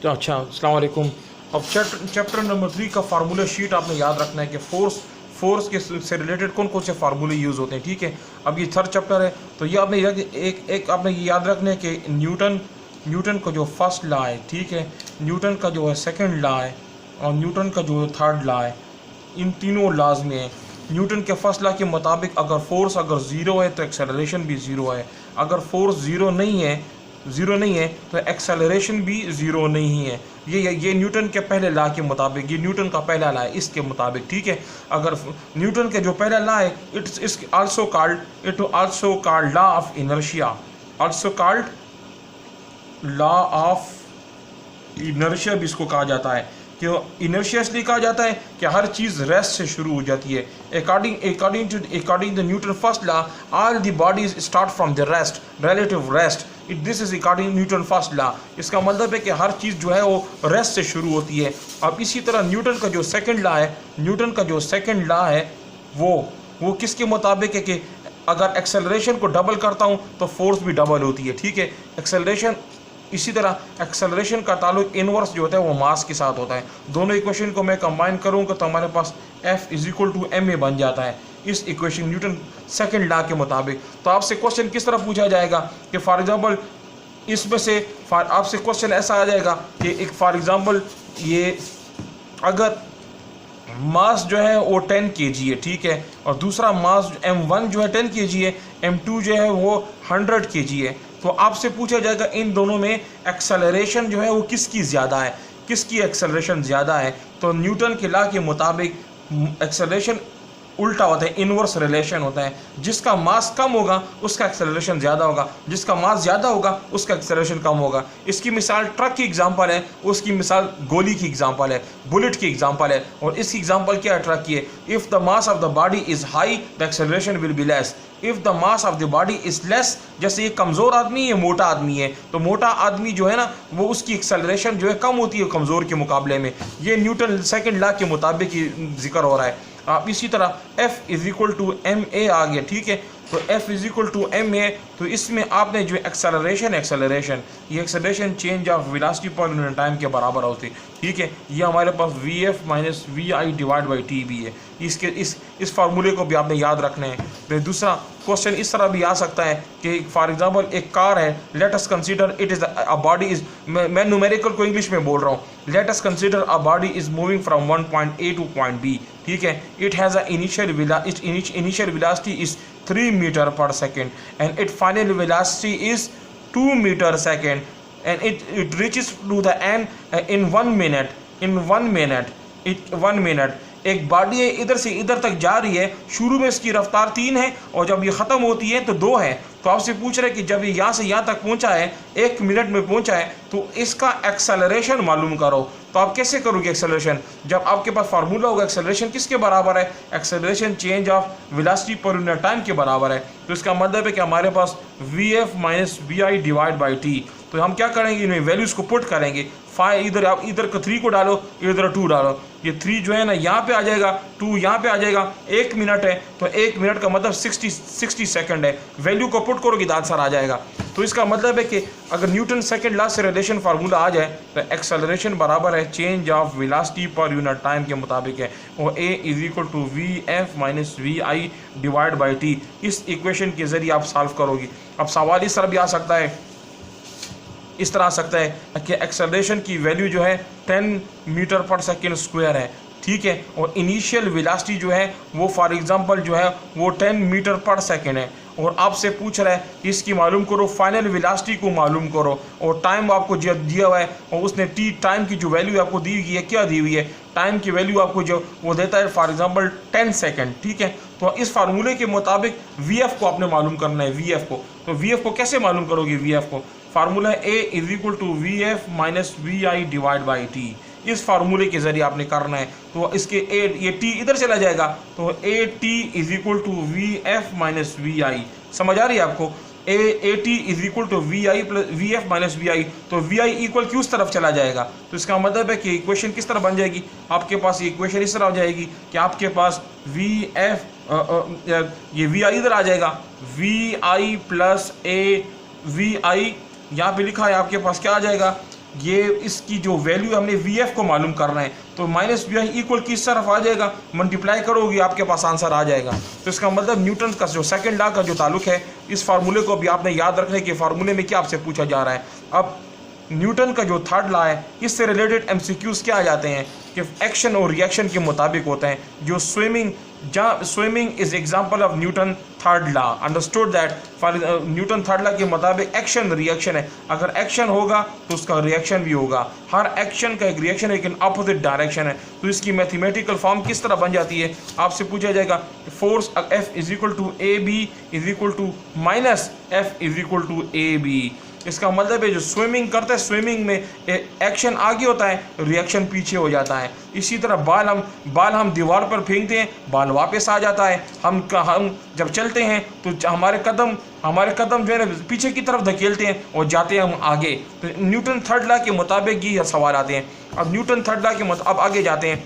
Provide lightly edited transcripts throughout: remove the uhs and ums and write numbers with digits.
तो अच्छा, अस्सलाम वालेकुम। अब चैप्टर नंबर 3 का फार्मूला शीट आपने याद रखना है कि फोर्स के से रिलेटेड कौन कौन से फार्मूले यूज़ होते हैं। ठीक है, अब ये थर्ड चैप्टर है, तो ये आपने एक आपने ये याद रखना है कि न्यूटन का जो फर्स्ट लॉ है, ठीक है, न्यूटन का जो है सेकंड लॉ है और न्यूटन का जो थर्ड लॉ है, इन तीनों लॉज में है। न्यूटन के फर्स्ट लॉ के मुताबिक अगर फोर्स अगर ज़ीरो है तो एक्सेलरेशन भी ज़ीरो है, अगर फोर्स ज़ीरो नहीं है तो एक्सेलरेशन भी ज़ीरो नहीं है। ये न्यूटन के पहले लॉ के मुताबिक, ये न्यूटन का पहला लॉ है इसके मुताबिक। ठीक है, अगर न्यूटन के जो पहला लॉ है it's also called law of inertia, also called law of inertia भी इसको कहा जाता है। कि इनर्शिया इसलिए कहा जाता है कि हर चीज़ रेस्ट से शुरू हो जाती है। According the Newton first law all the bodies start from the rest, relative rest. This is according Newton first law. इसका मतलब है कि हर चीज़ जो है वो रेस्ट से शुरू होती है। अब इसी तरह न्यूटन का जो सेकंड लॉ है वो किसके मुताबिक है कि अगर एक्सेलरेशन को डबल करता हूँ तो फोर्स भी डबल होती है। ठीक है, एक्सेलरेशन इसी तरह एक्सेलरेशन का ताल्लुक इनवर्स जो होता है वो मास के साथ होता है। दोनों इक्वेशन को मैं कंबाइन करूँगा तो हमारे पास F = ma बन जाता है इस इक्वेशन न्यूटन सेकंड लॉ के मुताबिक। तो आपसे क्वेश्चन किस तरह पूछा जाएगा कि फॉर एग्जांपल इसमें से आपसे क्वेश्चन ऐसा आ जाएगा कि एक फॉर एग्जांपल ये अगर मास जो है वो 10 kg है, ठीक है, और दूसरा मास m1 जो है 10 kg है, m2 जो है वो 100 kg है, तो आपसे पूछा जाएगा इन दोनों में एक्सेलरेशन जो है वो किसकी ज़्यादा है, किसकी एक्सेलरेशन ज़्यादा है। तो न्यूटन के लॉ के मुताबिक एक्सेलरेशन उल्टा होता है, इनवर्स रिलेशन होता है। जिसका मास कम होगा उसका एक्सेलरेशन ज़्यादा होगा, जिसका मास ज़्यादा होगा उसका एक्सेलरेशन कम होगा। इसकी मिसाल ट्रक की एग्जांपल है, उसकी मिसाल गोली की एग्जांपल है, बुलेट की एग्जांपल है। और इसकी एग्जांपल क्या है ट्रक की है, if the mass of the body is high the acceleration will be less, if the mass of the body is less. जैसे ये कमज़ोर आदमी है, मोटा आदमी है, तो मोटा आदमी जो है ना वो उसकी एक्सेलरेशन जो है कम होती है कमज़ोर के मुकाबले में। ये न्यूटन सेकंड लॉ के मुताबिक जिक्र हो रहा है। आप इसी तरह F = ma आ गया। ठीक है, तो F = ma, तो इसमें आपने जो एक्सेलरेशन ये acceleration change of velocity per unit time के बराबर होती। ठीक है, ये हमारे पास Vf - Vi/T भी है। इस फार्मूले को भी आपने याद रखना है। फिर दूसरा क्वेश्चन इस तरह भी आ सकता है कि फॉर एग्जांपल एक कार है, let us consider it is a body is, मैं न्यूमेरिकल को इंग्लिश में बोल रहा हूँ, let us consider a body is moving from one point A to point B। ठीक है, it has a initial velocity is 3 metre per second and its final velocity is 2 meter second and it reaches to the end in 1 minute. एक body है इधर से इधर तक जा रही है, शुरू में इसकी रफ्तार 3 है और जब ये ख़त्म होती है तो 2 है। तो आपसे पूछ रहे हैं कि जब ये यहाँ से यहाँ तक पहुँचा है, 1 मिनट में पहुँचा है, तो इसका एक्सेलरेशन मालूम करो। तो आप कैसे करोगे एक्सेलरेशन, जब आपके पास फार्मूला होगा एक्सेलरेशन किसके बराबर है, acceleration change of velocity per unit time के बराबर है। तो इसका मतलब है कि हमारे पास Vf - Vi/T। तो हम क्या करेंगे, इन्हें वैल्यूज़ को पुट करेंगे। इधर आप इधर का 3 को डालो, इधर 2 डालो, ये 3 जो है ना यहाँ पे आ जाएगा, 2 यहाँ पे आ जाएगा। 1 मिनट है तो 1 मिनट का मतलब 60 सेकंड है। वैल्यू को पुट करोगे तो आंसर आ जाएगा। तो इसका मतलब है कि अगर न्यूटन सेकंड लॉ से रिलेशन फार्मूला आ जाए तो एक्सेलरेशन बराबर है change of velocity per unit time के मुताबिक है, और A = Vf - Vi/T। इस इक्वेशन के ज़रिए आप सॉल्व करोगे। अब सवाल इस तरह भी आ सकता है, इस तरह आ सकता है कि एक्सेलरेशन की वैल्यू जो है 10 मीटर पर सेकेंड स्क्वायर है। ठीक है, और इनिशियल वेलोसिटी जो है वो फॉर एग्जांपल जो है वो 10 मीटर पर सेकेंड है, और आपसे पूछ रहा है कि इसकी मालूम करो, फाइनल वेलोसिटी को मालूम करो, और टाइम आपको जो दिया हुआ है और उसने टाइम की जो वैल्यू आपको दी हुई है, क्या दी हुई है, टाइम की वैल्यू आपको जो वो देता है फॉर एग्जांपल 10 सेकेंड। ठीक है, तो इस फार्मूले के मुताबिक Vf को आपने मालूम करना है, Vf को। तो Vf को कैसे मालूम करोगे, Vf को फार्मूला है A = Vf - Vi/T। इस फार्मूले के ज़रिए आपने करना है। तो इसके ये T इधर चला जाएगा, तो AT = Vf - Vi। समझ आ रही है आपको, AT = Vf - Vi, तो Vi इक्वल Q उस तरफ चला जाएगा। तो इसका मतलब है कि इक्वेशन किस तरह बन जाएगी, आपके पास ये इक्वेशन इस तरह हो जाएगी कि आपके पास ये Vi इधर आ जाएगा, Vi + A Vi यहाँ पे लिखा है, आपके पास क्या आ जाएगा, ये इसकी जो वैल्यू हमने VF को मालूम करना है, तो माइनस VI इक्वल किस तरफ आ जाएगा, मल्टीप्लाई करोगे आपके पास आंसर आ जाएगा। तो इसका मतलब न्यूटन का जो सेकंड लॉ का जो ताल्लुक है, इस फार्मूले को भी आपने याद रखने के फार्मूले में क्या आपसे पूछा जा रहा है। अब न्यूटन का जो थर्ड लॉ है, इससे रिलेटेड MCQs क्या आ जाते हैं कि एक्शन और रिएक्शन के मुताबिक होते हैं। जो swimming is example of Newton third law, understood that. Newton third law के मुताबिक एक्शन रिएक्शन है, अगर एक्शन होगा तो उसका रिएक्शन भी होगा। हर एक्शन का एक रिएक्शन है लेकिन अपोजिट डायरेक्शन है। तो इसकी मैथमेटिकल फॉर्म किस तरह बन जाती है, आपसे पूछा जाएगा force F is equal to AB is equal to minus F is equal to AB। इसका मतलब है जो स्विमिंग करते हैं, स्विमिंग में एक्शन आगे होता है, रिएक्शन पीछे हो जाता है। इसी तरह बाल हम दीवार पर फेंकते हैं, बाल वापस आ जाता है। हम जब चलते हैं तो हमारे कदम जो है ना पीछे की तरफ धकेलते हैं और जाते हैं हम आगे। तो न्यूटन थर्ड लॉ के मुताबिक ये सवाल आते हैं। अब न्यूटन थर्ड लॉ के अब आगे जाते हैं।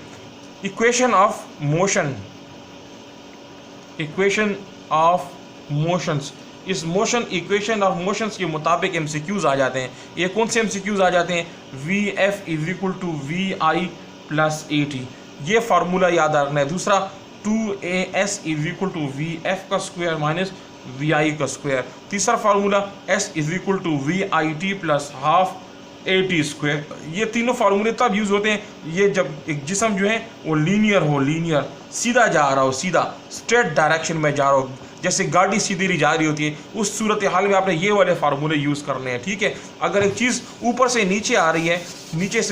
इक्वेशन ऑफ मोशंस, इस मोशन इक्वेशन ऑफ मोशंस के मुताबिक MCQs आ जाते हैं। ये कौन से MCQs आ जाते हैं, VF is equal to VI plus AT, ये फार्मूला याद रखना है। दूसरा 2AS is equal to VF का स्क्वायर माइनस VI का स्क्वायर। तीसरा formula S is equal to VIT plus half AT square. ये तीनों फार्मूले तब यूज़ होते हैं ये जब एक जिस्म जो है वो लीनियर सीधा जा रहा हो, सीधा स्ट्रेट डायरेक्शन में जा रहा हो, जैसे गाड़ी सीधी जा रही होती है, उस सूरत हाल में आपने ये वाले फार्मूले यूज़ करने हैं, ठीक है। अगर एक चीज़ ऊपर से नीचे आ रही है, नीचे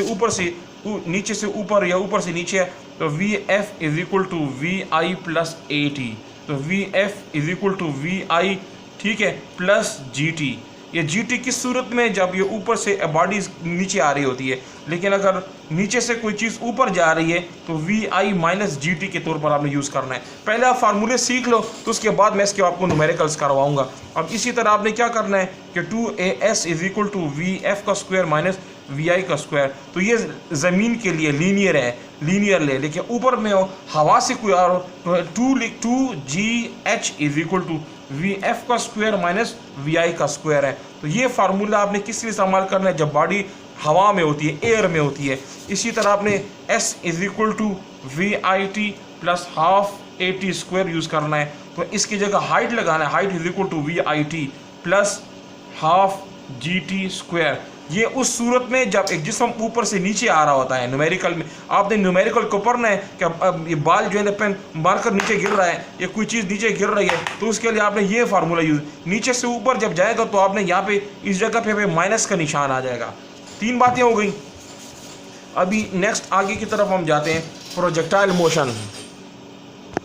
से ऊपर या ऊपर से नीचे है, तो VF is equal to VI plus AT। तो VF is equal to VI, ठीक है, प्लस GT। ये GT किस सूरत में, जब ये ऊपर से बॉडी नीचे आ रही होती है। लेकिन अगर नीचे से कोई चीज़ ऊपर जा रही है तो VI माइनस GT के तौर पर आपने यूज़ करना है। पहले आप फार्मूले सीख लो, तो उसके बाद मैं इसके आपको न्यूमेरिकल्स करवाऊंगा। अब इसी तरह आपने क्या करना है कि 2AS is equal to VF का स्क्वायर माइनस VI का स्क्वायर। तो ये ज़मीन के लिए लीनियर ले, लेकिन ऊपर में हो हवा से कोई और तो 2GH is equal to VF का स्क्वायर माइनस VI का स्क्वायर है। तो ये फार्मूला आपने किस लिए इस्तेमाल करना है, जब बॉडी हवा में होती है, एयर में होती है। इसी तरह आपने S is equal to VIT plus half AT square use करना है। तो इसकी जगह हाइट लगाना है, height is equal to VIT plus half GT square. ये उस सूरत में जब एक जिस्म ऊपर से नीचे आ रहा होता है। न्यूमेरिकल में आपने न्यूमेरिकल को पढ़ना है कि अब ये बाल जो है ना पेन मारकर नीचे गिर रहा है, या कोई चीज़ नीचे गिर रही है, तो उसके लिए आपने ये फार्मूला यूज़, नीचे से ऊपर जब जाएगा तो आपने यहाँ पे इस जगह पे माइनस का निशान आ जाएगा। 3 बातें हो गई। अभी नेक्स्ट आगे की तरफ हम जाते हैं, प्रोजेक्टाइल मोशन।